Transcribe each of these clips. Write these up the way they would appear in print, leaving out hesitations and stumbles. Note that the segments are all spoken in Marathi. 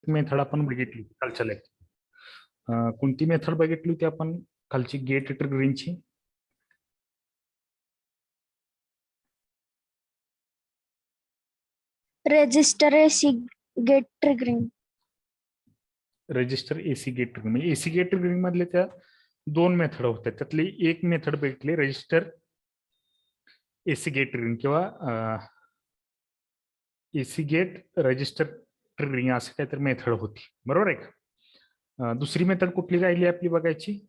मेथड आपण बघितली कालच्या लेक्चर. कोणती मेथड बघितली होती आपण खालची गेट ट्रिगरिंगची? Register AC gate triggering. Register AC gate triggering म्हणजे एसी गेट ट्रिगरिंग मधले त्या दोन मेथड होत्या, त्यातली एक मेथड भेटली रजिस्टर एसी गेट ट्रिगरिंग किंवा एसी गेट रजिस्टर ट्रिगरिंग असं काहीतरी मेथड होती, बरोबर आहे का? दुसरी मेथड कुठली राहिली आपली बघायची?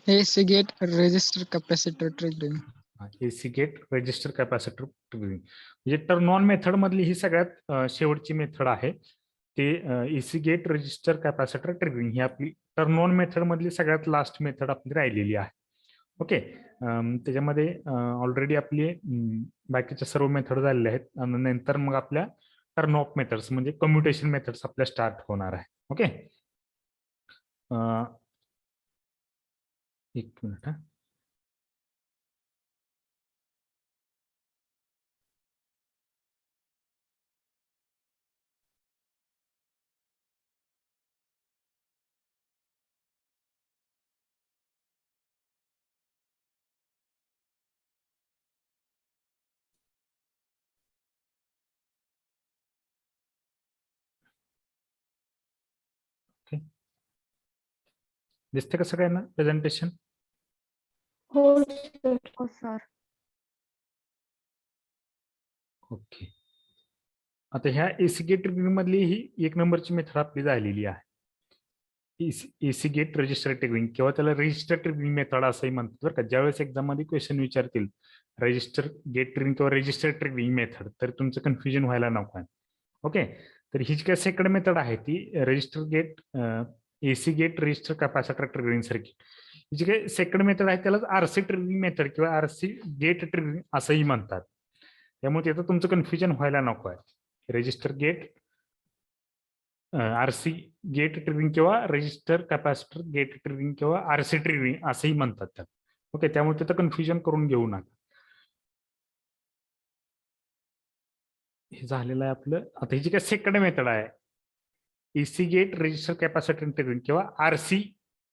AC gate register capacitor triggering. AC gate register capacitor triggering म्हणजे टर्न ऑन मेथड मधली ही सगळ्यात शेवटची मेथड आहे. ते AC gate register capacitor triggering ही आपली टर्न ऑन मेथड मधली सगळ्यात लास्ट मेथड आपली राहिलेली आहे. ओके, त्याच्यामध्ये ऑलरेडी आपली बाकीच्या सर्व मेथड झालेल्या आहेत आणि नंतर मग आपल्या टर्न ऑफ मेथड्स म्हणजे कम्युटेशन मेथड्स आपल्या स्टार्ट होणार आहे. ओके, एक मिनिट. दिसते का सगळ्यांना प्रेझेंटेशन? हो सर. ओके, आता ह्या एसी गेट ट्रिगरिंग मधली ही एक नंबरची मेथड आपली झालेली आहे. एसी गेट रजिस्टर ट्रिगरिंग किंवा त्याला रजिस्टर ट्रिगरिंग मेथड असंही म्हणतात बरं का. ज्यावेळेस एक्झाम मध्ये क्वेश्चन विचारतील रजिस्टर गेट ट्रिगरिंग किंवा रजिस्टर ट्रिगरिंग मेथड, तर तुमचं कन्फ्युजन व्हायला नको आहे. ओके, तर ही जी काय सेकंड मेथड आहे ती register gate AC gate register capacitor triggering circuit, ही जी काही सेकंड मेथड आहे त्याला आरसी ट्रिगरिंग मेथड किंवा आरसी गेट ट्रिगरिंग असंही म्हणतात. त्यामुळे तिथं तुमचं कन्फ्युजन व्हायला नको आहे. Register gate RC gate triggering किंवा रजिस्टर कॅपॅसिटर गेट ट्रिगरिंग किंवा आरसी ट्रिगरिंग असंही म्हणतात त्याला. ओके, त्यामुळे तिथं कन्फ्युजन करून घेऊ नका. हे झालेलं आहे आपलं. आता ही जी काय सेकंड मेथड आहे AC gate register capacitor triggering किंवा आरसी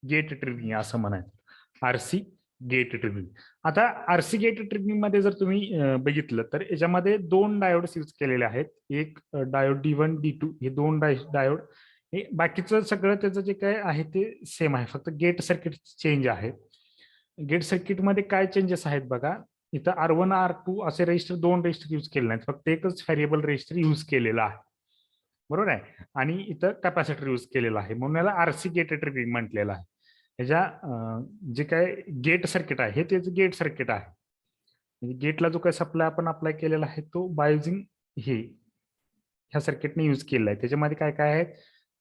गेट ट्रिगरिंग असं म्हणायचं. RC gate triggering. आता आरसी गेट ट्रिगरिंग मध्ये जर तुम्ही बघितलं तर याच्यामध्ये दोन डायोड्स यूज केलेले आहेत. एक डायोड D1 D2 हे दोन डायोड. हे बाकीचं सगळं त्याचं जे काय आहे ते सेम आहे, फक्त गेट सर्किट चेंज आहे. गेट सर्किट मध्ये काय चेंजेस आहेत बघा. इथं R1 R2 असे रजिस्टर दोन रजिस्टर यूज केले नाहीत, फक्त एकच व्हेरिएबल रजिस्टर यूज केलेला आहे, बरोबर आहे. आणि इथं कॅपॅसिटर यूज केलेला आहे, म्हणून याला आरसी गेट ट्रिगरिंग म्हटलेलं आहे. ह्याच्या जे काय गेट सर्किट आहे हे त्याचं गेट सर्किट आहे. म्हणजे गेटला जो काय सप्लाय आपण अप्लाय केलेला आहे तो बाय हे ह्या सर्किटने यूज केलेला आहे. त्याच्यामध्ये काय काय आहेत,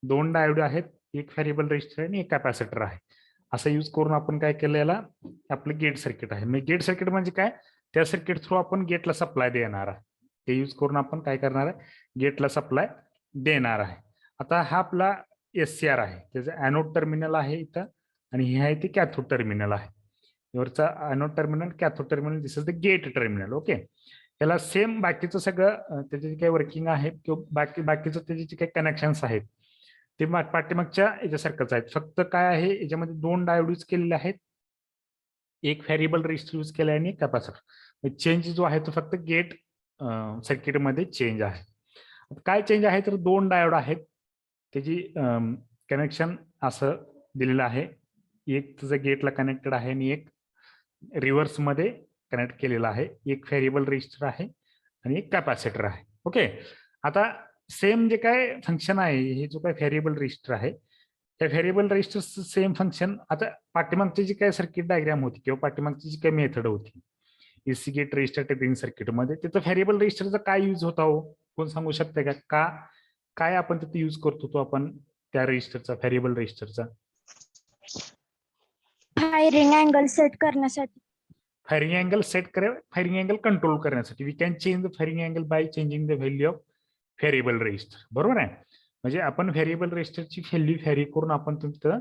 दोन डायोड आहेत, एक व्हेरिएबल रजिस्टर आणि एक कॅपॅसिटर आहे. असं यूज करून आपण काय केलं, याला आपलं गेट सर्किट आहे. म्हणजे गेट सर्किट म्हणजे काय, त्या सर्किट थ्रू आपण गेटला सप्लाय देणार आहे. ते यूज करून आपण काय करणार आहे, गेटला सप्लाय देणार आहे. आता हा आपला SCR आहे, त्याचं ॲनोड टर्मिनल आहे इथं आणि हे आहे ते कॅथोड टर्मिनल आहे. वरचा anode terminal cathode terminal, this is the gate terminal. Okay, याला सेम बाकीचं सगळं त्याचे जे काही वर्किंग आहे किंवा बाकीचं त्याचे जे काही कनेक्शन्स आहेत ते पाठीमागच्या याच्यासारखंच आहेत. फक्त काय आहे याच्यामध्ये दोन डायोड यूज केलेले आहेत, एक व्हेरिएबल रजिस्टर यूज केला आणि एक कॅपॅसिटर. चेंज जो आहे तो फक्त गेट सर्किट मध्ये चेंज आहे. काय चेंज आहे तर दोन डायोड आहेत, त्याची कनेक्शन असं दिलेलं आहे. एक तुझं गेटला कनेक्टेड आहे आणि एक रिव्हर्स मध्ये कनेक्ट केलेला आहे. एक व्हेरिएबल रजिस्टर आहे आणि एक कॅपॅसिटर आहे. ओके, आता सेम जे काय फंक्शन आहे, हे जो काय व्हेरिएबल रजिस्टर आहे त्या व्हेरिएबल रजिस्टरचं सेम फंक्शन. आता पाठीमागची जी काय सर्किट डायग्राम होती किंवा पाठीमागची जी काय मेथड होती AC gate register triggering circuit मध्ये, तिथं व्हेरिएबल रजिस्टरचा काय यूज होता हो, कोण सांगू शकते का? काय आपण तिथे यूज करतो तो आपण त्या रजिस्टरचा, व्हेरिएबल रजिस्टरचा? फायरिंग अँगल सेट करण्यासाठी. Firing angle set firing angle control करण्यासाठी. We can change the firing angle by changing the value of variable register, बरोबर आहे. म्हणजे आपण व्हेरिएबल रजिस्टरची व्हॅल्यू व्हॅरी करून आपण तिथं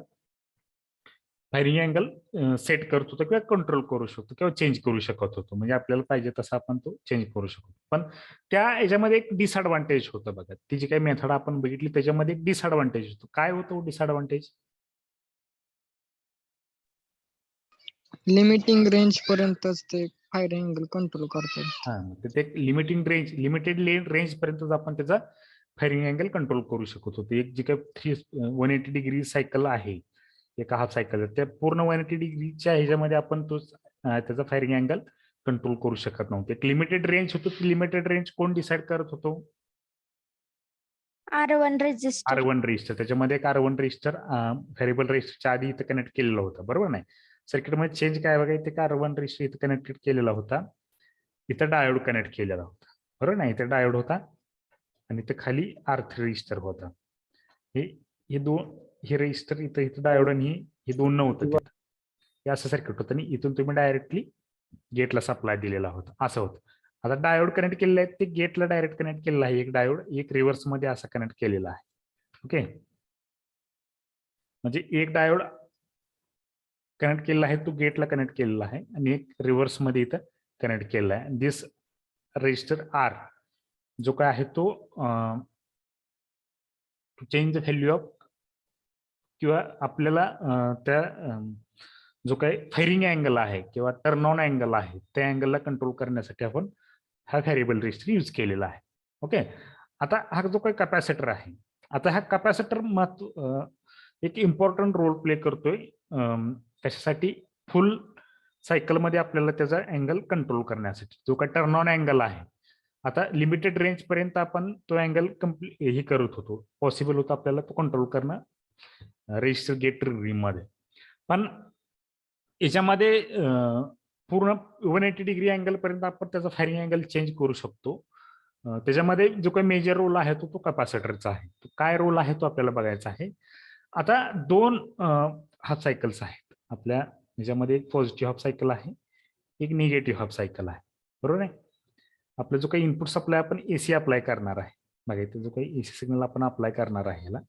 फायरिंग अँगल सेट करत होतो किंवा कंट्रोल करू शकतो किंवा चेंज करू शकत होतो. म्हणजे आपल्याला पाहिजे तसा आपण तो चेंज करू शकतो. पण त्या याच्यामध्ये एक डिसएडव्हान्टेज होतं बघा. ती जी काही मेथड आपण बघितली त्याच्यामध्ये एक डिसएडव्हान्टेज होतो. काय होतं डिसएडव्हान्टेज? लिमिटिंग रेंज पर्यंतच ते फायरिंग अँगल कंट्रोल करतात. हा ते लिमिटेड रेंज पर्यंतच आपण त्याचा फायरिंग अँगल कंट्रोल करू शकत होतो. एक जी काही 180 डिग्री सायकल आहे एका हाफ सायकल त्या पूर्ण 180 डिग्रीच्या ह्याच्यामध्ये आपण तो त्याचा फायरिंग अँगल कंट्रोल करू शकत नव्हतो. एक लिमिटेड रेंज होतो. ती लिमिटेड रेंज कोण डिसाइड करत होतो? R1 resistor. R1 register. त्याच्यामध्ये एक R1 रजिस्टर व्हेरिएबल रजिस्टरच्या आधी इथं कनेक्ट केलेला होता. बरोबर नाही? सर्किटमध्ये चेंज काय बघा इथे R1 रजिस्टर इथं कनेक्टेड केलेला होता. इथं डायोड कनेक्ट केलेला होता. बरोबर नाही? इथं डायोड होता आणि इथं खाली R3 रजिस्टर होता. हे दोन हे रजिस्टर इथं डायोड आणि हे दोन नव्हतं तिथं. हे असं सर्किट होतं आणि इथून तुम्ही डायरेक्टली गेटला सप्लाय दिलेला होता. असं होतं. आता डायोड कनेक्ट केलेले आहेत ते गेटला डायरेक्ट कनेक्ट केलेला आहे. एक डायोड एक रिव्हर्स मध्ये असा कनेक्ट केलेला आहे. ओके, म्हणजे एक डायोड कनेक्ट केलेला आहे तो गेटला कनेक्ट केलेला आहे आणि एक रिव्हर्स मध्ये इथं कनेक्ट केलेला आहे. दिस रजिस्टर आर जो काय आहे तो चेंज द व्हॅल्यू ऑफ किंवा आपल्याला त्या जो काही फायरिंग अँगल आहे किंवा टर्न ऑन अँगल आहे त्या अँगलला कंट्रोल करण्यासाठी आपण हा व्हेरिएबल रजिस्टर यूज केलेला आहे. ओके, आता हा जो काही कॅपॅसिटर आहे आता हा कॅपॅसिटर एक इम्पॉर्टंट रोल प्ले करतोय कशासाठी? फुल सायकलमध्ये आपल्याला त्याचा अँगल कंट्रोल करण्यासाठी. जो काही टर्न ऑन अँगल आहे आता लिमिटेड रेंज पर्यंत आपण तो अँगल हे करत होतो. पॉसिबल होतं आपल्याला तो कंट्रोल करणं रजिस्टर गेट ट्रिगरिंग मध्ये. पण याच्यामध्ये पूर्ण 180 डिग्री अँगल पर्यंत आपण त्याचा फायरिंग अँगल चेंज करू शकतो. त्याच्यामध्ये जो काही मेजर रोल आहे तो कॅपॅसिटरचा आहे. तो काय रोल आहे तो आपल्याला बघायचा आहे. आता दोन हाफ सायकल्स आहेत आपल्या ह्याच्यामध्ये. एक पॉझिटिव्ह हाफ सायकल आहे, एक निगेटिव्ह हाफ सायकल आहे. बरोबर आहे? आपला जो काही इनपुट सप्लाय आपण एसी अप्लाय करणार आहे बघा इथे जो काही एसी सिग्नल आपण अप्लाय करणार आहे ह्याला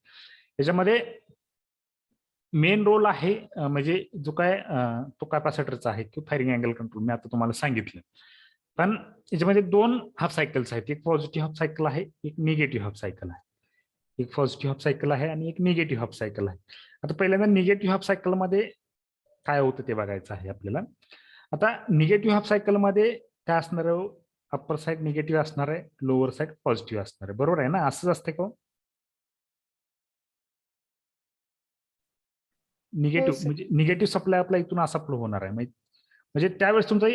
याच्यामध्ये मेन रोल आहे म्हणजे जो काय तो कॅपॅसिटरचा आहे किंवा फायरिंग अँगल कंट्रोल मी आता तुम्हाला सांगितलं. पण याच्यामध्ये दोन हाफ सायकल्स आहेत. एक पॉझिटिव्ह हाफ सायकल आहे, एक निगेटिव्ह हाफ सायकल आहे. एक पॉझिटिव्ह हाफ सायकल आहे आणि एक निगेटिव्ह हाफ सायकल आहे. आता पहिल्यांदा निगेटिव्ह हाफ सायकल मध्ये काय होतं ते बघायचं आहे आपल्याला. आता निगेटिव्ह हाफ सायकल मध्ये काय असणार आहे? अप्पर साइड निगेटिव्ह असणार आहे, लोअर साइड पॉझिटिव्ह असणार आहे. बरोबर आहे ना? असंच असते का? निगेटिव्ह म्हणजे निगेटिव्ह सप्लाय आपला इथून असा फ्लो होणार आहे. म्हणजे त्यावेळेस तुमचा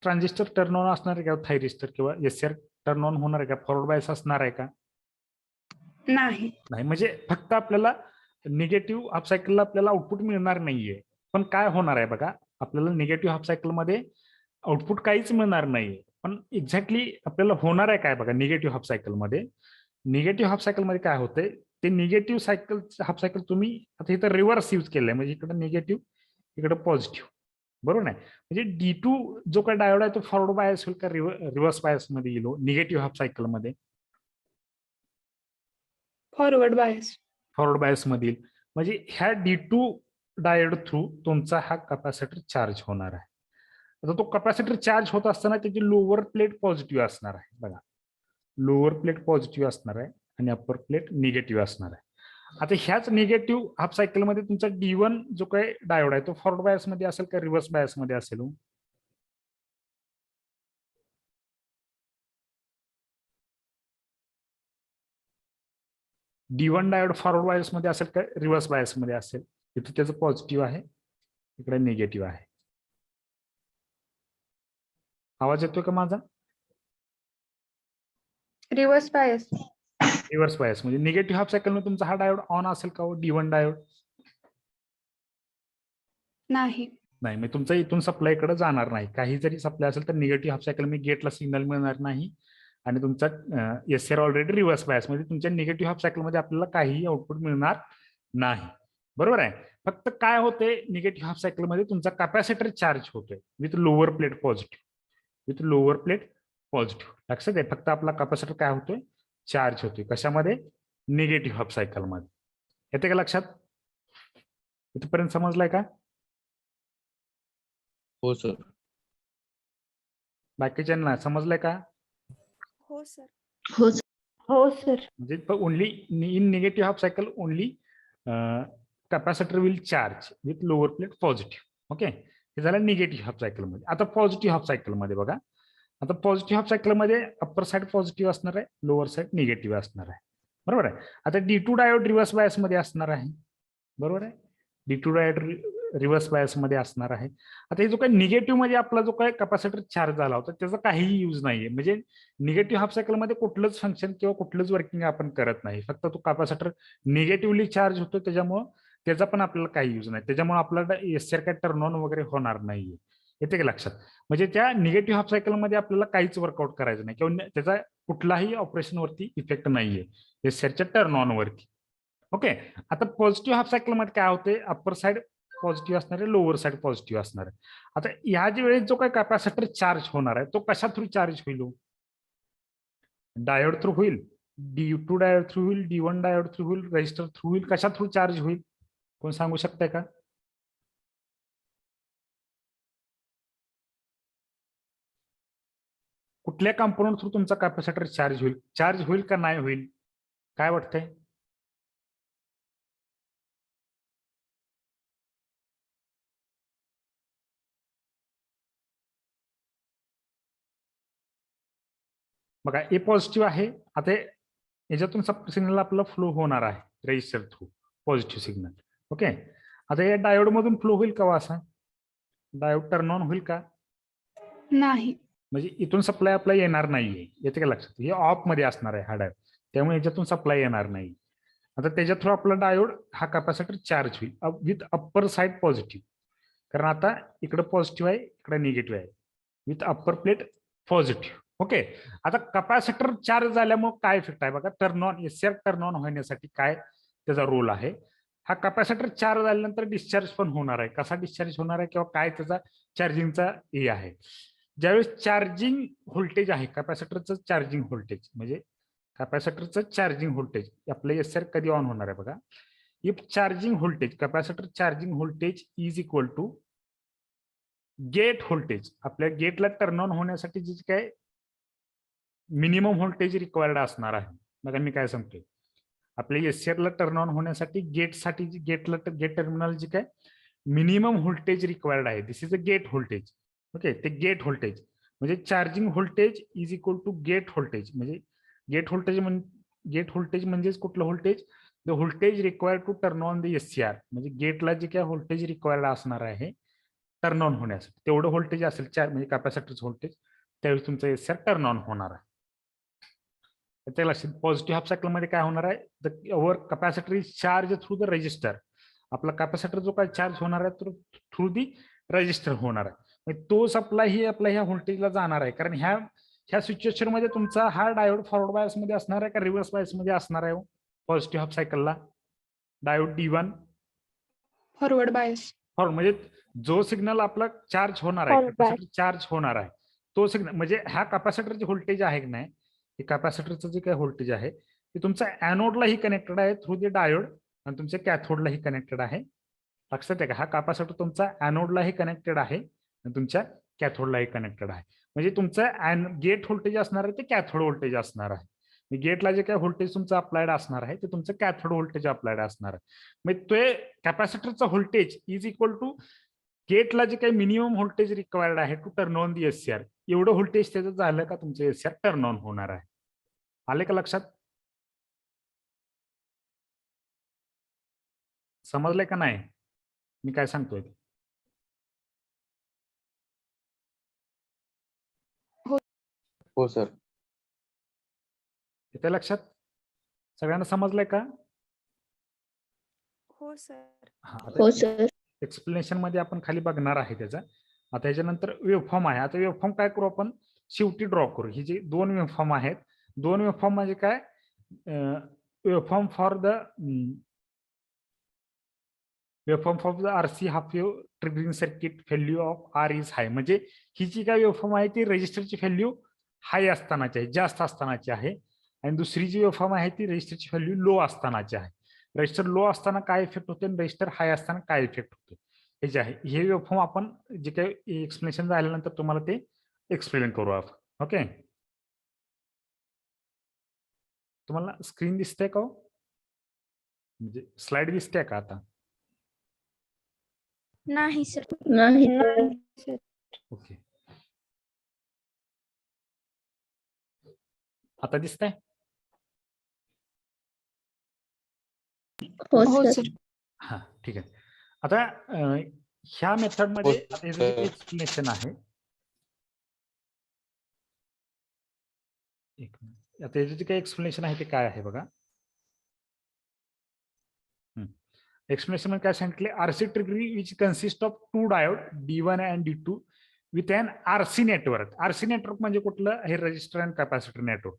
ट्रान्झिस्टर टर्न ऑन असणार आहे का? थायरिस्टर किंवा एसआर टर्न ऑन होणार आहे का? फॉरवर्ड बायस असणार आहे का? नाही. नाही, म्हणजे फक्त आपल्याला निगेटिव्ह हाफ सायकलला आपल्याला आउटपुट मिळणार नाहीये. पण काय होणार आहे बघा, आपल्याला निगेटिव्ह हाफ सायकल मध्ये आउटपुट काहीच मिळणार नाहीये. पण एक्झॅक्टली आपल्याला होणार आहे काय बघा निगेटिव्ह हाफ सायकल मध्ये. निगेटिव्ह हाफ सायकल मध्ये काय होतंय ते निगेटिव्ह सायकल हाफ सायकल तुम्ही आता इथं रिव्हर्स यूज केलंय. म्हणजे इकडे निगेटिव्ह इकडे पॉझिटिव्ह. बरोबर नाही? म्हणजे D2 जो काय डायोड आहे तो फॉरवर्ड बायस होईल का रिव्हर्स बायस मध्ये येईल निगेटिव्ह हाफ सायकल मध्ये? Forward bias. फॉरवर्ड बायस मधील. म्हणजे ह्या D2 डायोड थ्रू तुमचा हा कॅपॅसिटर चार्ज होणार आहे. आता तो कॅपॅसिटर चार्ज होत असताना त्याची लोअर प्लेट पॉझिटिव्ह असणार आहे बघा. लोअर प्लेट पॉझिटिव्ह असणार आहे आणि अप्पर प्लेट निगेटिव्ह असणार आहे. आता ह्याच निगेटिव्ह हाफ सायकल मध्ये तुमचा D1 जो काही डायोड आहे तो फॉरवर्ड बायस मध्ये असेल का रिव्हर्स बायस मध्ये असेल? D1 डायोड फॉरवर्ड बायस मध्ये असेल का रिव्हर्स बायस मध्ये असेल? इथे त्याचं पॉझिटिव्ह आहे, इकडे निगेटिव्ह आहे. आवाज येतोय का माझा? Reverse bias. रिव्हर्स बायस म्हणजे निगेटिव्ह हाफ सायकल मध्ये तुमचा हा डायोड ऑन असेल का? D1 डायोड नाही. नाही. मग तुमचा इथून सप्लाय इकडे जाणार नाही. काही जरी सप्लाय असेल तर निगेटिव्ह हाफ सायकल मी गेटला सिग्नल मिळणार नाही आणि तुमचा एसआर ऑलरेडी रिव्हर्स बायस म्हणजे तुमच्या निगेटिव्ह हाफ सायकल मध्ये आपल्याला काहीही आउटपुट मिळणार नाही. बरोबर आहे? फक्त काय होते निगेटिव्ह हाफ सायकल मध्ये तुमचा कॅपॅसिटर चार्ज होतोय with lower plate positive. With lower plate positive. लक्षात आहे? फक्त आपला कॅपॅसिटर काय होतोय? चार्ज होतोय. कशामध्ये? निगेटिव्ह हाफ सायकल मध्ये. येते का लक्षात? इथपर्यंत समजलाय का? हो सर. बाकीच्यांना समजलंय का? हो सर. हो सर. म्हणजे only in negative half cycle only capacitor will charge with lower plate positive. Okay, हे झालं निगेटिव्ह हाफ सायकल मध्ये. आता पॉझिटिव्ह हाफ सायकल मध्ये बघा. आता पॉझिटिव्ह हाफ सायकल मध्ये अप्पर साइड पॉझिटिव्ह असणार आहे, लोअर साइड निगेटिव्ह असणार आहे. बरोबर आहे. आता D2 डायोड रिव्हर्स बायस मध्ये असणार आहे. बरोबर आहे. D2 डायोड रिव्हर्स बायस मध्ये असणार आहे. आता हे जो काही निगेटिव्ह मध्ये आपला जो काही कॅपॅसिटर चार्ज झाला होता त्याचा काहीही यूज नाहीये. म्हणजे निगेटिव्ह हाफ सायकल मध्ये कुठलंच फंक्शन किंवा कुठलंच वर्किंग आपण करत नाही. फक्त तो कॅपॅसिटर निगेटिव्हली चार्ज होतो, त्याच्यामुळं त्याचा पण आपल्याला काही यूज नाही. त्याच्यामुळे आपल्याला एसआर काय टर्न ऑन वगैरे होणार नाहीये. येते का लक्षात? म्हणजे त्या निगेटिव्ह हाफ सायकल मध्ये आपल्याला काहीच वर्कआउट करायचं नाही किंवा त्याचा कुठलाही ऑपरेशन वरती इफेक्ट नाहीये एसआरच्या टर्न ऑन वरती. ओके, आता पॉझिटिव्ह हाफ सायकल मध्ये काय होते, अप्पर साइड पॉझिटिव्ह असणार आहे, लोअर साइड पॉझिटिव्ह असणार आहे. आता ह्या ज्या वेळेस जो काही कॅपॅसिटर चार्ज होणार आहे तो कशा थ्रू चार्ज होईल? डायोड थ्रू होईल, D2 डायोड थ्रू होईल, D1 डायोड थ्रू होईल, रेजिस्टर थ्रू होईल, कशा थ्रू चार्ज होईल? कोण सांगू शकताय का? कुठल्या कंपोनंट थ्रू तुमचा कॅपॅसिटर चार्ज होईल? चार्ज होईल का नाही होईल? काय वाटतंय? बघा, ए पॉझिटिव्ह आहे. आता याच्यातून सिग्नल आपला फ्लो होणार आहे resistor through, positive signal. Okay, आता या डायोड मधून फ्लो होईल का असा? डायोड टर्न ऑन होईल का? नाही. म्हणजे इथून सप्लाय आपला येणार नाहीये. येते का लक्षात? हे ऑफ मध्ये असणार आहे हा डायोड, त्यामुळे याच्यातून सप्लाय येणार नाही. आता त्याच्या थ्रू आपला डायोड हा कॅपॅसिटर चार्ज होईल विथ अप्पर साइड पॉझिटिव्ह. कारण आता इकडे पॉझिटिव्ह आहे, इकडे निगेटिव्ह आहे, with upper plate positive. Okay, आता कॅपॅसिटर चार्ज झाल्यामुळे काय इफेक्ट आहे बघा. Turn on SR turn on होण्यासाठी काय त्याचा रोल आहे? हा कॅपॅसिटर चार्ज झाल्यानंतर डिस्चार्ज पण होणार आहे. कसा डिस्चार्ज होणार आहे किंवा काय त्याचा चार्जिंगचा हे आहे? ज्यावेळेस चार्जिंग व्होल्टेज आहे, कॅपॅसिटरचं चार्जिंग व्होल्टेज म्हणजे कॅपॅसिटरचं चार्जिंग व्होल्टेज आपलं एसआर कधी ऑन होणार आहे बघा. If charging voltage, capacitor charging voltage is equal to gate voltage. आपल्या गेटला टर्न ऑन होण्यासाठी जे काय मिनिमम व्होल्टेज रिक्वायर्ड असणार आहे. बघा मी काय सांगतोय, आपल्या एसआरला टर्न ऑन होण्यासाठी गेटसाठी गेट टर्मिनल जे काय मिनिमम व्होल्टेज रिक्वायर्ड आहे, this is a gate voltage. Okay, ते गेट व्होल्टेज म्हणजे charging voltage is equal to gate voltage. म्हणजे गेट व्होल्टेज म्हणजेच कुठलं voltage? The voltage required to turn on the SCR. म्हणजे गेटला जे काय व्होल्टेज रिक्वायर्ड असणार आहे टर्न ऑन होण्यासाठी तेवढं व्होल्टेज असेल म्हणजे कॅपॅसिटरचं व्होल्टेज, त्यावेळी तुमचं एससीआर टर्न ऑन होणार आहे. त्या लक्षात. पॉझिटिव्ह हाफ सायकल मध्ये काय होणार आहे, the our capacitor is charge through the resistor. आपला कॅपॅसिटर जो काय चार्ज होणार आहे तो थ्रू दी रेजिस्टर होणार आहे. तो सप्लाय ही आपल्या ह्या व्होल्टेजला जाणार आहे. कारण ह्या सिच्युएशन मध्ये तुमचा हा डायोड फॉरवर्ड बायस मध्ये असणार आहे का रिव्हर्स बायस मध्ये असणार आहे? पॉझिटिव्ह हाफ सायकलला diode D1 forward bias. Forward म्हणजे जो सिग्नल आपला चार्ज होणार आहे, कॅपॅसिटर चार्ज होणार आहे तो सिग्नल म्हणजे ह्या कॅपॅसिटरचे व्होल्टेज आहे की नाही, हे कॅपॅसिटरचं जे काही व्होल्टेज आहे ते तुमच्या ॲनोडलाही कनेक्टेड आहे थ्रू दी डायोड आणि तुमच्या कॅथोडलाही कनेक्टेड आहे. लक्षात आहे का? हा कॅपॅसिटर तुमचा ॲनोडलाही कनेक्टेड आहे आणि तुमच्या कॅथोडलाही कनेक्टेड आहे. म्हणजे तुमचं गेट व्होल्टेज असणार आहे ते कॅथोड व्होल्टेज असणार आहे. गेटला जे काही व्होल्टेज तुमचं अप्लाइड असणार आहे ते तुमचं कॅथोड व्होल्टेज अप्लाइड असणार आहे. म्हणजे ते कॅपॅसिटरचं व्होल्टेज इज इक्वल टू गेटला जे काही मिनिमम व्होल्टेज रिक्वायर्ड आहे to turn on the SCR, एवढं व्होल्टेज त्याचं झालं का तुमचं एससीआर टर्न ऑन होणार आहे. आले का लक्षात? समजलंय का नाही मी काय सांगतोय? हो सर. येते लक्षात? सगळ्यांना समजलंय का? हो सर. हो सर. एक्सप्लेनेशन मध्ये आपण खाली बघणार आहे त्याचा. आता ह्याच्यानंतर वेव्हफॉर्म आहे. आता वेव्हफॉर्म काय करू आपण शेवटी ड्रॉ करू. ही जी दोन वेव्हफॉर्म आहेत, दोन वेव्हफॉर्म म्हणजे काय, waveform for the RC half wave triggering circuit value of R is high. म्हणजे ही जी काय वेव्हफॉर्म आहे ती रेजिस्टरची व्हॅल्यू हाय असतानाची आहे, जास्त असतानाची आहे. आणि दुसरी जी वेव्हफॉर्म आहे ती रेजिस्टरची व्हॅल्यू लो असतानाची आहे. रेजिस्टर लो असताना काय इफेक्ट होते आणि रेजिस्टर हाय असताना काय इफेक्ट होते हे जे आहे हे वेव्हफॉर्म आपण जे काही एक्सप्लेनेशन झाल्यानंतर तुम्हाला ते एक्सप्लेन करू आपण. ओके, तुम्हाला स्क्रीन दिसते का हो? म्हणजे स्लाइड दिसते का आता? नाही सर. नाही सर. ओके, आता दिसतंय? हो सर. हा ठीक आहे. आता ह्या मेथड मध्ये आता याचं जे एक्सप्लेनेशन आहे, एक मिनिट, आता याचं जे काही एक्सप्लेनेशन आहे ते काय आहे बघा. एक्सप्लेनेशन मध्ये काय सांगितले, RC triggering which consist of two diode D1 and D2 with an RC network. RC network म्हणजे कुठलं? हे रजिस्टर अँड कॅपॅसिटर नेटवर्क.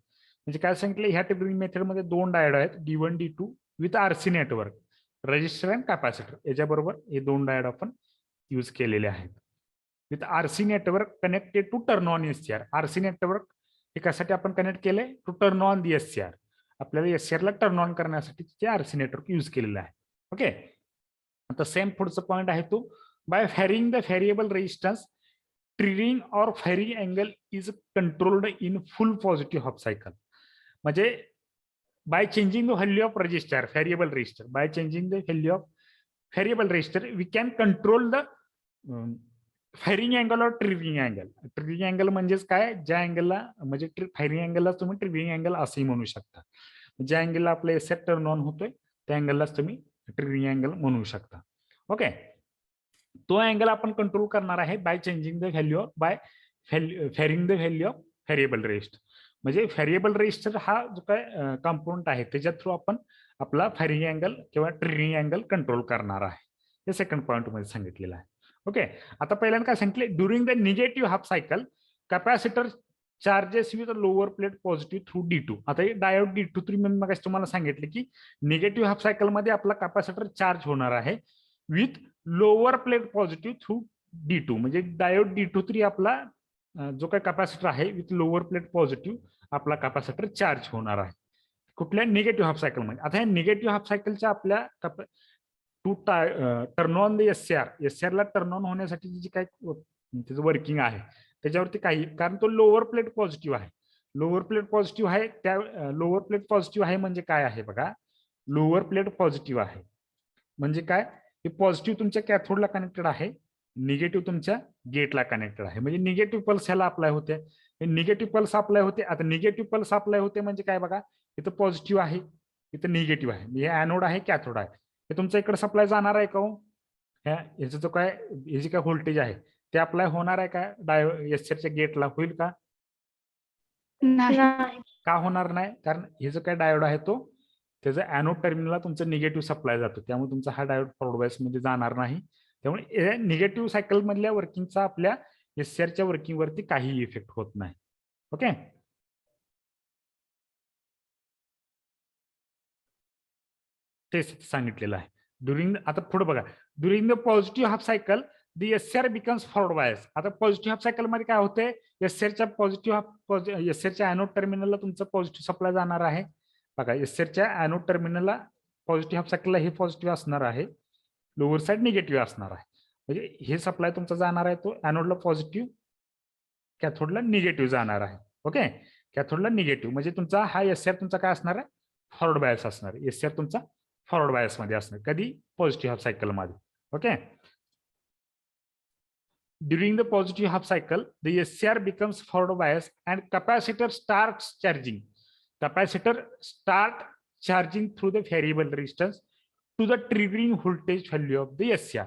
म्हणजे काय सांगितलं, ह्या ट्रिगरिंग मेथड मध्ये दोन डायोड आहेत D1 D2 with RC network, register and capacitor. याच्याबरोबर हे दोन डायोड आपण यूज केलेले आहेत with RC network connected to turn on SCR. RC network हे कशासाठी आपण कनेक्ट केलंय? To turn on the SCR. आपल्याला एससीआर ला टर्न ऑन करण्यासाठी ते आरसी नेटवर्क यूज केलेलं आहे. ओके, आता सेम पुढचा पॉईंट आहे तो, by varying the variable resistance triggering or varying angle is controlled in full positive half cycle. म्हणजे by changing the value of register variable register, by changing the value of variable register we can control the firing angle और ट्रिगरिंग अँगल. ट्रिगरिंग अँगल म्हणजेच काय? ज्या अँगलला म्हणजे फायरिंग अँगलला तुम्ही ट्रिगरिंग अँगल असंही म्हणू शकता. ज्या अँगलला आपला एसएट टर्न ऑन होतोय त्या अँगललाच तुम्ही ट्रिगरिंग अँगल म्हणू शकता. ओके, तो अँगल आपण कंट्रोल करणार आहे by changing the value of by varying the value of variable resistor. म्हणजे व्हेरिएबल रेजिस्टर हा जो काय कंपोनंट आहे त्याच्या थ्रू आपण आपला फायरिंग अँगल किंवा ट्रिगरिंग अँगल कंट्रोल करणार आहे. हे सेकंड पॉईंट मध्ये सांगितलेलं आहे. ओके, आता पहिल्यांदा काय सांगितले, during the negative half cycle capacitor charges with lower plate positive through D2. आता हे डायोड D2 मग तुम्हाला सांगितले की निगेटिव्ह हाफ सायकल मध्ये आपला कॅपॅसिटर चार्ज होणार आहे with lower plate positive through D2. म्हणजे डायोड D2 आपला जो काही कॅपॅसिटर आहे विथ लोअर प्लेट पॉझिटिव्ह आपला कॅपॅसिटर चार्ज होणार आहे कुठल्या? निगेटिव्ह हाफ सायकल मध्ये. आता ह्या निगेटिव्ह हाफ सायकलच्या आपल्या to turn on the SCR, SCR ला टर्न ऑन होण्यासाठी जी काय त्याचं वर्किंग आहे त्याच्यावरती काही, कारण तो लोअर प्लेट पॉझिटिव्ह आहे. लोअर प्लेट पॉझिटिव्ह आहे, त्या लोअर प्लेट पॉझिटिव्ह आहे म्हणजे काय आहे बघा, लोअर प्लेट पॉझिटिव्ह आहे म्हणजे काय? हे पॉझिटिव्ह तुमच्या कॅथोडला कनेक्टेड आहे, निगेटिव्ह तुमच्या गेटला कनेक्टेड आहे. म्हणजे निगेटिव्ह पल्स ह्याला अप्लाय होते, हे निगेटिव्ह पल्स अप्लाय होते. आता निगेटिव्ह पल्स अप्लाय होते म्हणजे काय बघा, इथं पॉझिटिव्ह आहे इथं निगेटिव्ह आहे, हे ॲनोड आहे कॅथोड आहे, हे तुमच्या इकडे सप्लाय जाणार आहे का हो? ह्याचं जो काय हे जे काय व्होल्टेज आहे ते अप्लाय होणार आहे का एससीआरच्या गेटला? होईल का? नाही. का होणार नाही? कारण हे जो काय डायोड आहे तो त्याचा ॲनोड टर्मिनलला तुमचा निगेटिव्ह सप्लाय जातो, त्यामुळे तुमचा हा डायोड फॉरवर्ड बायस मध्ये जाणार नाही. त्यामुळे निगेटिव्ह सायकल मधल्या वर्किंगचा आपल्या एससीआरच्या वर्किंग वरती काही इफेक्ट होत नाही. ओके, तेच सांगितलेलं आहे. ड्युरिंग आता पुढे बघा, during the positive half cycle the SCR becomes forward bias. आता पॉझिटिव्ह हाफ सायकल मध्ये काय होतंय, एससीआरच्या पॉझिटिव्ह एससीआरच्या ॲनोड टर्मिनलला तुमचा पॉझिटिव्ह सप्लाय जाणार आहे. बघा एससीआरच्या ॲनोड टर्मिनलला पॉझिटिव्ह हाफ सायकलला हे पॉझिटिव्ह असणार आहे, लोअर साईड निगेटिव्ह असणार आहे. म्हणजे हे सप्लाय तुमचा जाणार आहे तो ॲनोडला पॉझिटिव्ह, कॅथोडला निगेटिव्ह जाणार आहे. ओके, कॅथोडला निगेटिव्ह म्हणजे तुमचा हा एससीआर तुमचा काय असणार आहे? फॉरवर्ड बायस असणार आहे. एससीआर तुमचा फॉरवर्ड बायस मध्ये असणार, कधी? पॉझिटिव्ह हाफ सायकल मध्ये. Okay, during the positive half cycle the SCR becomes forward bias and capacitor start charging. Capacitor start charging through the variable resistance to the triggering voltage value of the SCR.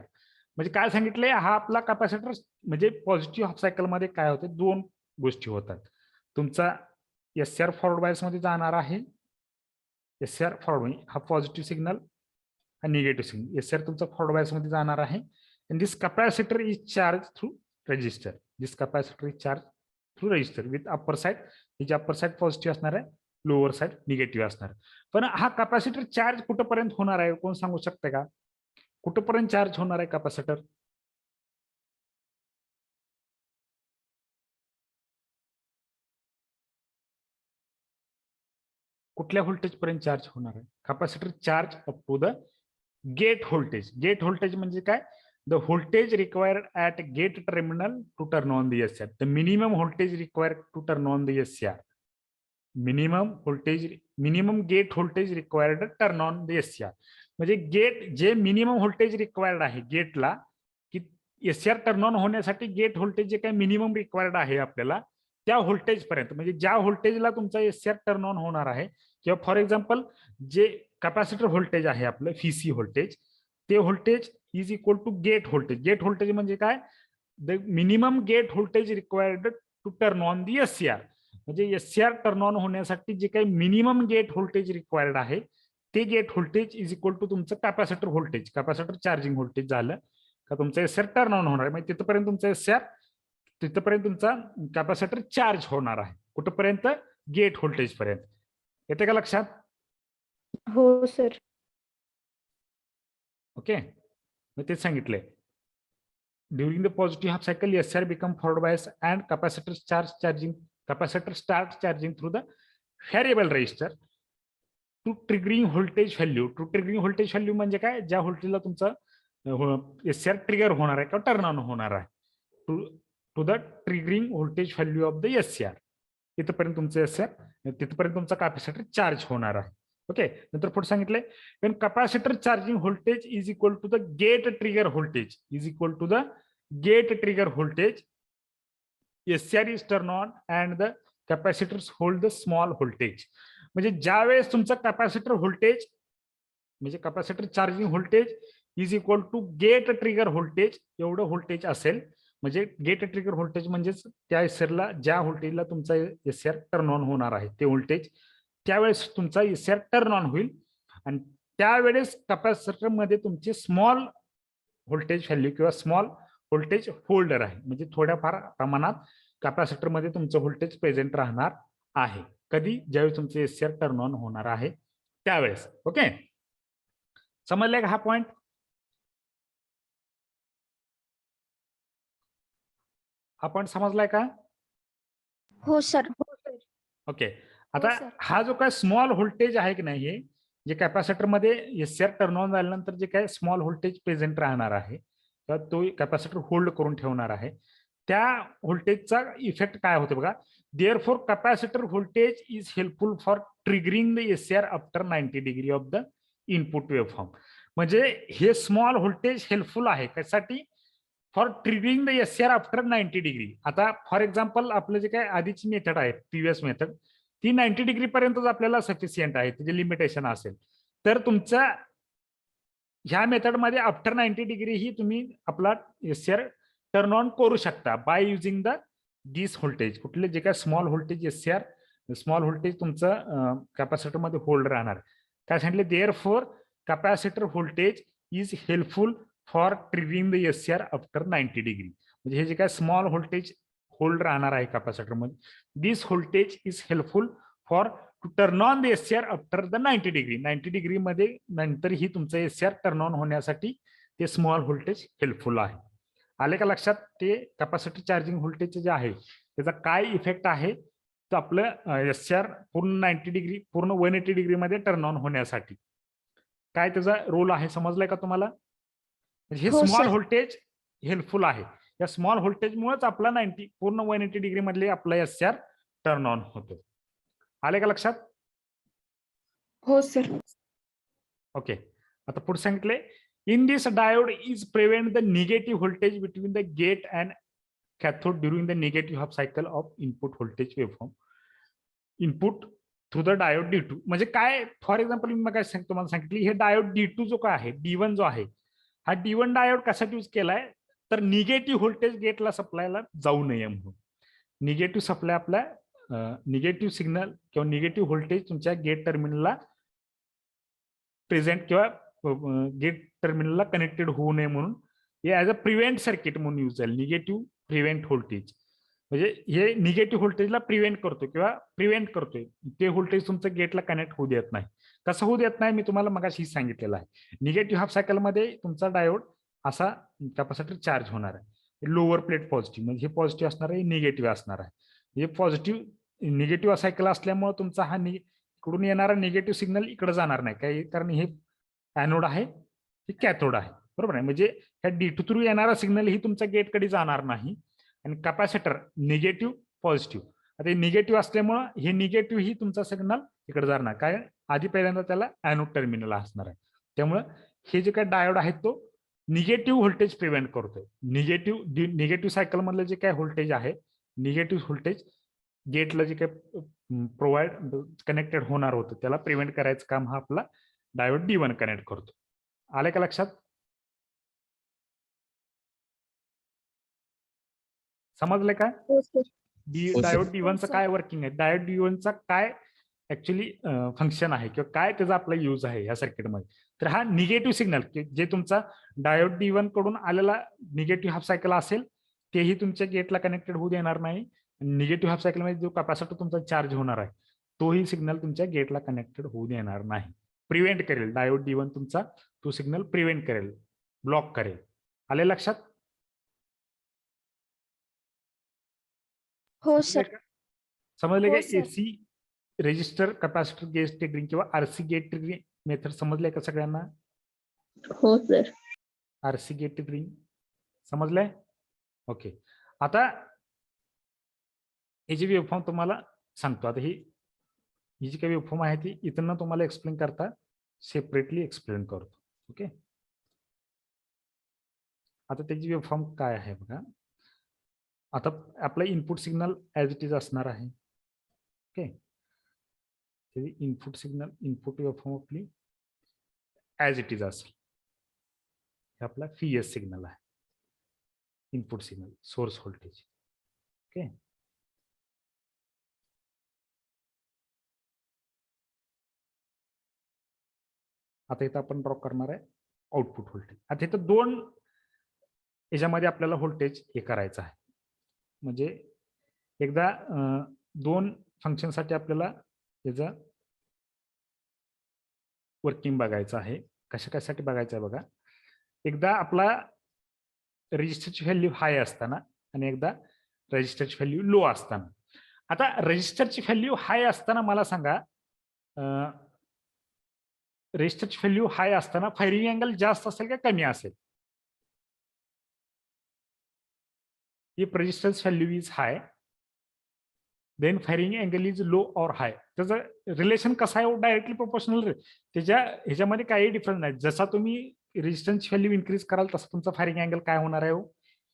म्हणजे काय सांगितलंय, हा आपला कॅपॅसिटर म्हणजे पॉझिटिव्ह हाफ सायकल मध्ये काय होते, दोन गोष्टी होतात. तुमचा एससीआर फॉरवर्ड बायस मध्ये जाणार आहे, एससीआर फॉरवर्ड हा पॉझिटिव्ह सिग्नल हा निगेटिव्ह सिग्नल, एससीआर तुमचा फॉरवर्ड बायस मध्ये जाणार आहे. And this capacitor is charge through register, this capacitor is charge through register with upper side, हिची अप्पर साइड पॉझिटिव्ह असणार आहे, लोअर साइड निगेटिव्ह असणार. पण हा कॅपॅसिटर चार्ज कुठपर्यंत होणार आहे, कोण सांगू शकते का? कुठपर्यंत चार्ज होणार आहे कॅपॅसिटर? कुठल्या व्होल्टेज पर्यंत चार्ज होणार आहे? Capacitor charge up to the gate voltage. Gate voltage म्हणजे काय? The voltage required at gate terminal to turn on the SR. The minimum voltage required to turn on the SR. Minimum gate voltage required turn on the SR. म्हणजे गेट जे मिनिमम व्होल्टेज रिक्वायर्ड आहे गेटला, की एसआर टर्न ऑन होण्यासाठी गेट व्होल्टेज जे काही मिनिमम रिक्वायर्ड आहे आपल्याला, त्या व्होल्टेज पर्यंत, म्हणजे ज्या व्होल्टेजला तुमचा एसआर टर्न ऑन होणार आहे, किंवा फॉर एक्झाम्पल जे कॅपॅसिटर व्होल्टेज आहे आपलं व्हीसी व्होल्टेज, ते voltage is equal to gate voltage. Gate voltage म्हणजे काय? The minimum gate voltage required to turn on the SR. म्हणजे एसआर टर्न ऑन होण्यासाठी जे काही मिनिमम गेट व्होल्टेज रिक्वायर्ड आहे ते gate voltage is equal to तुमचं capacitor voltage, capacitor charging voltage झालं का तुमचं एसआर टर्न ऑन होणार आहे. म्हणजे तिथपर्यंत तुमचं एसआर, तिथपर्यंत तुमचा कॅपॅसिटर चार्ज होणार आहे. कुठपर्यंत? गेट व्होल्टेज पर्यंत. येते का लक्षात? हो सर. ओके, मग तेच सांगितलंय. During the positive half cycle SR become forward bias and capacitor start charging through the variable resistor to triggering voltage value. To triggering voltage value म्हणजे काय? ज्या व्होल्टेजला तुमचा एसआर ट्रिगर होणार आहे किंवा टर्न ऑन होणार आहे, to the triggering voltage value of the SR. तिथपर्यंत तुमचं एसआर, तिथपर्यंत तुमचा कॅपॅसिटर चार्ज होणार आहे. ओके, नंतर पुढे सांगितलंय when capacitor charging voltage is equal to the gate trigger voltage is equal to the gate trigger voltage, SCR is turn on and the capacitors hold the small voltage. म्हणजे ज्या वेळेस तुमचं कॅपॅसिटर व्होल्टेज म्हणजे capacitor charging voltage is equal to gate trigger voltage, एवढं व्होल्टेज असेल, म्हणजे गेट ट्रिगर व्होल्टेज म्हणजेच त्या एसआरला, ज्या व्होल्टेजला तुमचा एसआर टर्न ऑन होणार आहे ते व्होल्टेज, त्यावेळेस तुमचा एसआर टर्न ऑन होईल आणि त्यावेळेस कॅपॅसिटर मध्ये तुमचे स्मॉल व्होल्टेज व्हॅल्यू किंवा स्मॉल व्होल्टेज होल्डर आहे. म्हणजे थोड्याफार प्रमाणात कॅपॅसिटर मध्ये तुमचं व्होल्टेज प्रेझेंट राहणार आहे. कधी? ज्यावेळी तुमचे एसआर टर्न ऑन होणार आहे त्यावेळेस. ओके, समजलाय का हा पॉइंट? हा पॉइंट समजलाय का? हो सर. ओके, आता सर. हा जो काय स्मॉल व्होल्टेज आहे की नाही, हे जे कॅपॅसिटर मध्ये एसआर टर्न ऑन झाल्यानंतर जे काय स्मॉल व्होल्टेज प्रेझेंट राहणार आहे किंवा तो कॅपॅसिटर होल्ड करून ठेवणार आहे, त्या व्होल्टेजचा इफेक्ट काय होतो बघा. Therefore capacitor voltage is helpful for triggering the SR after 90 degree of the input waveform. म्हणजे हे स्मॉल व्होल्टेज हेल्पफुल आहे कशासाठी? For triggering the SR after 90 degree. आता फॉर एक्झाम्पल आपलं जे काय आधीची मेथड आहे, प्रिव्हियस मेथड, ती 90 डिग्री पर्यंतच आपल्याला सफिशियंट आहे, त्याचे लिमिटेशन असेल. तर तुमच्या ह्या मेथडमध्ये आफ्टर 90 डिग्री ही तुम्ही आपला एसआर टर्न ऑन करू शकता by using the this voltage. कुठले जे काय small voltage SR, small voltage तुमचं कॅपॅसिटर मध्ये होल्ड राहणार. काय सांगितले? Therefore capacitor voltage is helpful for triggering the SR after 90 degree. म्हणजे हे जे काय स्मॉल व्होल्टेज होल्ड राहणार आहे कॅपॅसिटर मध्ये, this voltage is helpful for to turn on the SR after the 90 degree. 90 degree मध्ये नंतर ही तुमचं एसआर टर्न ऑन होण्यासाठी ते स्मॉल व्होल्टेज हेल्पफुल आहे. आले का लक्षात? ते कॅपॅसिटर चार्जिंग व्होल्टेज जे आहे त्याचा काय इफेक्ट आहे, तर आपलं एसआर पूर्ण 90 डिग्री, पूर्ण 180 डिग्री मध्ये टर्न ऑन होण्यासाठी काय त्याचा रोल आहे, समजलाय का तुम्हाला? हे हो, स्मॉल सर. व्होल्टेज हेल्पफुल आहे. या स्मॉल व्होल्टेजमुळेच आपला पूर्ण 180 डिग्री मधले आपला एसआर टर्न ऑन होतो. आले का लक्षात? हो सर. ओके, आता पुढे सांगितले in this diode is prevent the negative voltage between the gate and cathode during the negative half cycle of input voltage waveform input through the diode D2. म्हणजे काय? फॉर एक्झाम्पल मी काय तुम्हाला सांगितली, हे डायोड D2 जो काय आहे, D1 जो आहे, हा D1 डायोड कशासाठी यूज केलाय? तर निगेटिव्ह व्होल्टेज गेटला सप्लायला जाऊ नये म्हणून. निगेटिव्ह सप्लाय आपल्या निगेटिव्ह सिग्नल किंवा निगेटिव्ह व्होल्टेज तुमच्या गेट टर्मिनलला प्रेझेंट किंवा गेट टर्मिनलला कनेक्टेड होऊ नये म्हणून हे ऍज अ प्रिव्हेंट सर्किट म्हणून यूज झालं. निगेटिव्ह प्रिव्हेंट व्होल्टेज म्हणजे हे निगेटिव्ह व्होल्टेजला प्रिव्हेंट करतो किंवा प्रिव्हेंट करतोय, ते व्होल्टेज तुमचं गेटला कनेक्ट होऊ देत नाही. कसं होऊ देत नाही मी तुम्हाला मगाशी सांगितलेलं आहे. निगेटिव्ह हाफ सायकल मध्ये तुमचा डायोड असा कॅपॅसिटर चार्ज होणार आहे. लोअर प्लेट पॉझिटिव्ह म्हणजे हे पॉझिटिव्ह असणार आहे, निगेटिव्ह असणार आहे. हे पॉझिटिव्ह निगेटिव्ह सायकल असल्यामुळे तुमचा हा इकडून येणारा निगेटिव्ह सिग्नल इकडे जाणार नाही काही, कारण हे ॲनोड आहे, हे कॅथोड आहे, बरोबर आहे. म्हणजे ह्या D2 थ्रू येणारा सिग्नल ही तुमच्या गेटकडे जाणार नाही. आणि कॅपॅसिटर निगेटिव्ह पॉझिटिव्ह, आता निगेटिव्ह असल्यामुळं हे निगेटिव्ह ही तुमचा सिग्नल इकडे जाणार, काय आधी पहिल्यांदा त्याला ॲनोड टर्मिनल असणार आहे. त्यामुळं हे जे काय डायोड आहे तो निगेटिव्ह व्होल्टेज प्रिव्हेंट करतोय. निगेटिव्ह सायकल मधलं जे काय व्होल्टेज आहे, निगेटिव्ह व्होल्टेज गेटला जे काय प्रोव्हाइड कनेक्टेड होणार होतं त्याला प्रिव्हेंट करायचं काम हा आपला डायोड D1 कनेक्ट करतो. आले का लक्षात? समजले काय? हो सर. हो, डायोड सर. D1 चं काय वर्किंग आहे, डायोड D1 चा काय ऍक्च्युली फंक्शन आहे किंवा काय त्याचा आपला यूज आहे या सर्किटमध्ये. तर हा निगेटिव्ह सिग्नल जे तुमचा डायोड D1 कडून आलेला निगेटिव्ह हाफ सायकल असेल तेही तुमच्या गेटला कनेक्टेड होऊ देणार नाही. निगेटिव्ह हाफ सायकल मध्ये जो कॅपॅसिटर तुमचा चार्ज होणार आहे तोही सिग्नल तुमच्या गेटला कनेक्टेड होऊ देणार नाही. प्रिव्हेंट करेल डायोड D1 तुमचा, तो सिग्नल प्रिव्हेंट करेल, ब्लॉक करेल. आले लक्षात? हो सर. समजले हो, का? Sir. AC register capacitor gate triggering किंवा आरसी गेट ट्रिगरिंग मेथड समजले का सगळ्यांना? हो सर. आरसी गेट ट्रिगरिंग समजलंय? ओके. आता ही जी वेव्हफॉर्म तुम्हाला सांगतो, आता ही जी काही वेव्हफॉर्म आहे ती इथं तुम्हाला एक्सप्लेन करता सेपरेटली एक्सप्लेन करतो. ओके. आता त्याची वेव्हफॉर्म काय आहे बघा. आता आपला input signal as it is असणार आहे. Okay. Input signal, input waveform आपली ऍज इट इज असेल. हे आपला फीएस सिग्नल आहे, input signal source voltage. Okay. आता इथं आपण ड्रॉ करणार आहे आउटपुट व्होल्टेज. आता इथं दोन याच्यामध्ये आपल्याला व्होल्टेज हे करायचं आहे. म्हणजे एकदा दोन फंक्शनसाठी आपल्याला याचा वर्किंग बघायचं आहे. कशासाठी बघायचं आहे बघा. एकदा आपला रजिस्टरची व्हॅल्यू हाय असताना आणि एकदा रजिस्टरची व्हॅल्यू लो असताना. आता रजिस्टरची व्हॅल्यू हाय असताना मला सांगा, रजिस्टरची व्हॅल्यू हाय असताना फायरिंग अँगल जास्त असेल का कमी असेल? If resistance value is high then firing angle is low और हाय. त्याचं रिलेशन कसं आहे? Directly proportional. त्याच्या ह्याच्यामध्ये काही डिफरन्स नाही. जसा तुम्ही रेजिस्टन्स व्हॅल्यू इन्क्रीज कराल तसा तुमचा फायरिंग अँगल काय होणार आहे?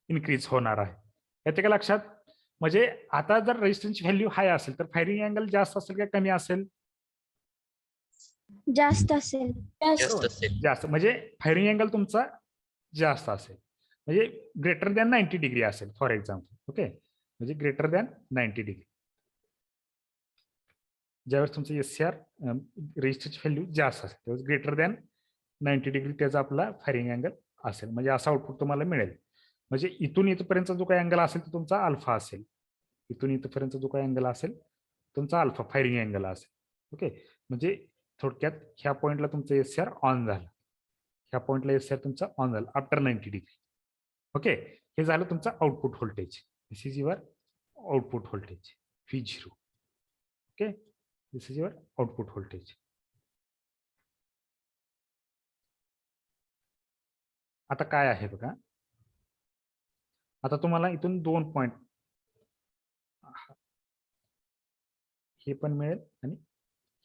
इन्क्रीज होणार आहे. येते का लक्षात? म्हणजे आता जर रेजिस्टन्स व्हॅल्यू हाय असेल तर फायरिंग अँगल जास्त असेल का कमी असेल? जास्त असेल. जास्त. म्हणजे फायरिंग अँगल तुमचा जास्त असेल, म्हणजे ग्रेटर दॅन 90 डिग्री असेल फॉर एक्झाम्पल. ओके. म्हणजे ग्रेटर दॅन 90 डिग्री. ज्यावेळेस तुमचं एससीआर रजिस्टरची व्हॅल्यू जास्त असेल त्यावेळेस ग्रेटर दॅन 90 डिग्री त्याचा आपला फायरिंग अँगल असेल. म्हणजे असा आउटपुट तुम्हाला मिळेल. म्हणजे इथून इथपर्यंत जो काही अँगल असेल तो तुमचा अल्फा असेल. इथून इथपर्यंत जो काही अँगल असेल तुमचा अल्फा फायरिंग अँगल असेल. ओके. म्हणजे थोडक्यात ह्या पॉईंटला तुमचं एससीआर ऑन झालं, ह्या पॉईंटला एससीआर तुमचा ऑन झाला आफ्टर 90 डिग्री. ओके. हे झालं तुमचं output voltage. This is your output voltage V0. Okay. This is your output voltage. आता काय आहे बघा. आता तुम्हाला इथून 2 पॉइंट हे पण मिळेल आणि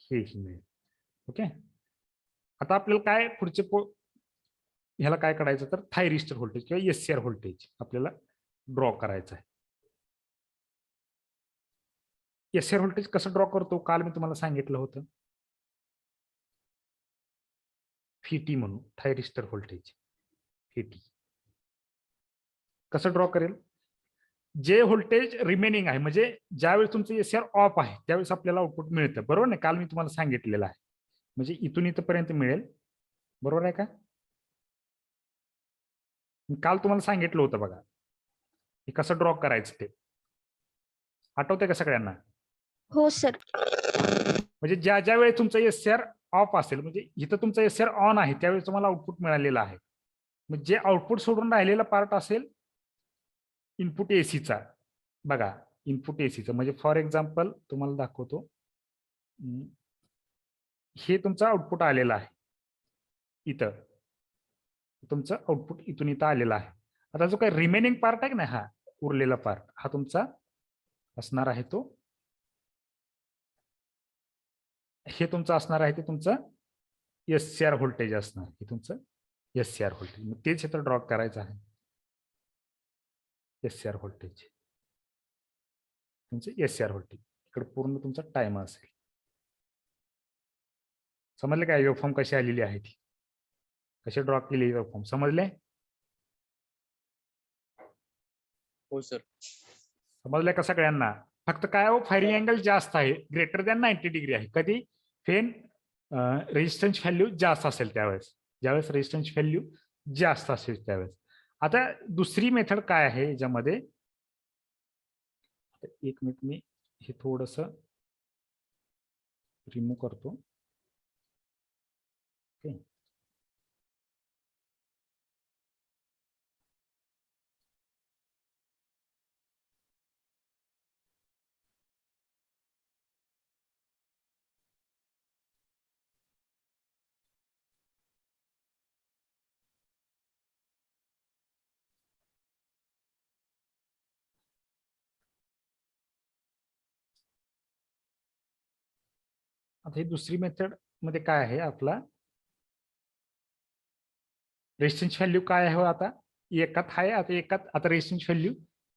हेही मिळेल. ओके. आता आपल्याला काय पुढचे ह्याला काय करायचं तर थायरिस्टर व्होल्टेज किंवा एससीआर व्होल्टेज आपल्याला ड्रॉ करायचं आहे. एससीआर व्होल्टेज कसं ड्रॉ करतो काल मी तुम्हाला सांगितलं होतं. फीटी म्हणून थायरिस्टर व्होल्टेज फीटी कसं ड्रॉ करेल? जे व्होल्टेज रिमेनिंग आहे म्हणजे ज्यावेळेस तुमचं एससीआर ऑफ आहे त्यावेळेस आपल्याला आउटपुट मिळतं, बरोबर नाही? काल मी तुम्हाला सांगितलेलं आहे. म्हणजे इथून इथपर्यंत मिळेल, बरोबर आहे का? काल तुम्हाला सांगितलं होतं बघा हे कसं ड्रॉ करायचं ते. आठवतंय का सगळ्यांना? हो सर. म्हणजे ज्या वेळेस तुमचं एससीआर ऑफ असेल म्हणजे इथं तुमचं एससीआर ऑन आहे त्यावेळेस तुम्हाला आउटपुट मिळालेलं आहे. म्हणजे जे आउटपुट सोडून राहिलेला पार्ट असेल इनपुट एसीचा, बघा इनपुट एसीचा म्हणजे फॉर एक्झाम्पल तुम्हाला दाखवतो. हे तुमचं आउटपुट आलेलं आहे इथं, तुमचं आउटपुट इथून इथं आलेलं आहे. आता जो काही रिमेनिंग पार्ट आहे ना, हा उरलेला पार्ट हा तुमचा असणार आहे तो, हे तुमचं असणार आहे ते तुमचं SCR व्होल्टेज असणार, हे तुमचं SCR व्होल्टेज. मग तेच इथं ड्रॉ करायचं आहे. SCR व्होल्टेज, तुमचं SCR व्होल्टेज इकडे पूर्ण तुमचा टाइम असेल. समजले काय वेव्हफॉर्म कशी आलेली आहे ती, कशी ड्रॉ केली वेव्हफॉर्म, समजले? हो सर. समजलंय का सगळ्यांना? फक्त काय हो, फायरिंग अँगल जास्त आहे, ग्रेटर दॅन 90 डिग्री आहे. कधी? फेन रेजिस्टन्स व्हॅल्यू जास्त असेल त्यावेळेस, ज्यावेळेस रेजिस्टन्स व्हॅल्यू जास्त असेल त्यावेळेस. आता दुसरी मेथड काय आहे याच्यामध्ये, एक मिनिट मी हे थोडस रिमूव्ह करतो. ओके, आता ही दुसरी मेथड मध्ये काय आहे, आपला रेजिस्टन्स व्हॅल्यू काय आहे हो, आता एकात आहे, आता एकात आता रेजिस्टन्स व्हॅल्यू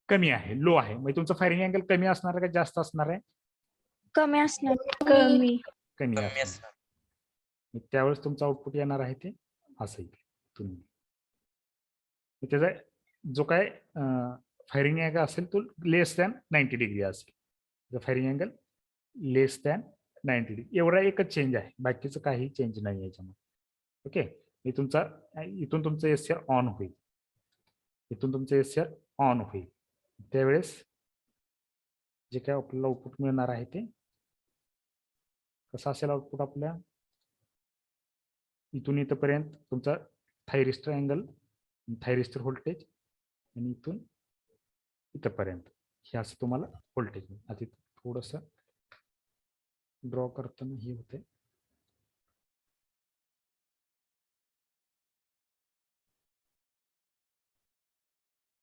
कमी आहे, लो आहे. म्हणजे तुमचं फायरिंग अँगल कमी असणार आहे का जास्त असणार आहे? कमी असणार. कमी. कमी असणार. मग त्यावेळेस तुमचं आउटपुट येणार आहे ते असं येईल तुम्ही. मग त्याचा जो काय फायरिंग अँगल असेल तो लेस दॅन 90 डिग्री असेल. फायरिंग अँगल लेस दॅन 90 डिग्री, एवढा एकच चेंज आहे, बाकीचं काही चेंज नाही याच्यामध्ये. ओके, इथून तुमचं SCR ऑन होईल, इथून तुमचं SCR ऑन होईल. त्यावेळेस जे काय आपल्याला आउटपुट मिळणार आहे ते कसं असेल आउटपुट आपल्या, इथून इथपर्यंत तुमचा थायरिस्टर अँगल, थायरिस्टर व्होल्टेज, आणि इथून इथपर्यंत हे असं तुम्हाला व्होल्टेज मिळेल. आता थोडस ड्रॉ करताना हे होते.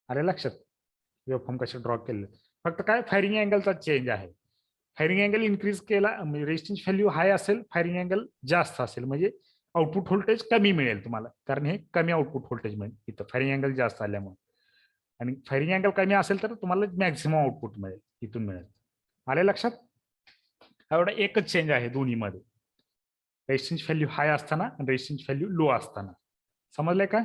अरे लक्षात वेव्हफॉर्म कसे ड्रॉ केले, फक्त काय फायरिंग अँगलचा चेंज आहे. फायरिंग अँगल इन्क्रीज केला, रेजिस्टन्स व्हॅल्यू हाय असेल, फायरिंग अँगल जास्त असेल, म्हणजे आउटपुट व्होल्टेज कमी मिळेल तुम्हाला, कारण हे कमी आउटपुट व्होल्टेज मिळेल इथं फायरिंग अँगल जास्त आल्यामुळे. आणि फायरिंग अँगल कमी असेल तर तुम्हाला मॅक्सिमम आउटपुट मिळेल, इथून मिळेल. आले लक्षात? एवढा एकच चेंज आहे दोन्हीमध्ये, रेजिस्टन्स व्हॅल्यू हाय असताना आणि रेजिस्टन्स व्हॅल्यू लो असताना. समजलंय का?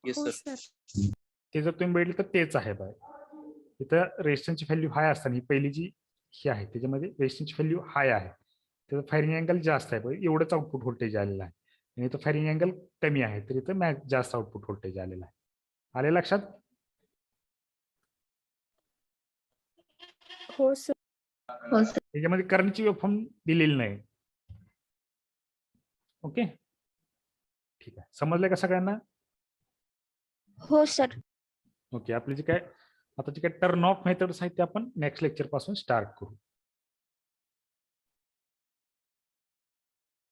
येस हो सर. सर. ते जर तुम्ही बघितलं तर तेच आहे बाय. इथं रेजिस्टन्सची व्हॅल्यू हाय असताना, ही पहिली जी ही आहे त्याच्यामध्ये रेजिस्टन्स व्हॅल्यू हाय आहे, त्याचं फायरिंग अँगल जास्त आहे, एवढंच आउटपुट व्होल्टेज आलेलं आहे. आणि इथं फायरिंग अँगल कमी आहे, तर इथं जास्त आउटपुट व्होल्टेज आलेलं आहे. आले लक्षात? हो सर. हो सर. त्याच्यामध्ये करंटची वेव्हफॉर्म दिलेली नाही. ओके, ठीक आहे. समजलंय का सगळ्यांना? हो सर. ओके, आपले जे काय आता जे काय टर्न ऑफ मेथड्स आहेत ते आपण नेक्स्ट लेक्चर पासून स्टार्ट करू.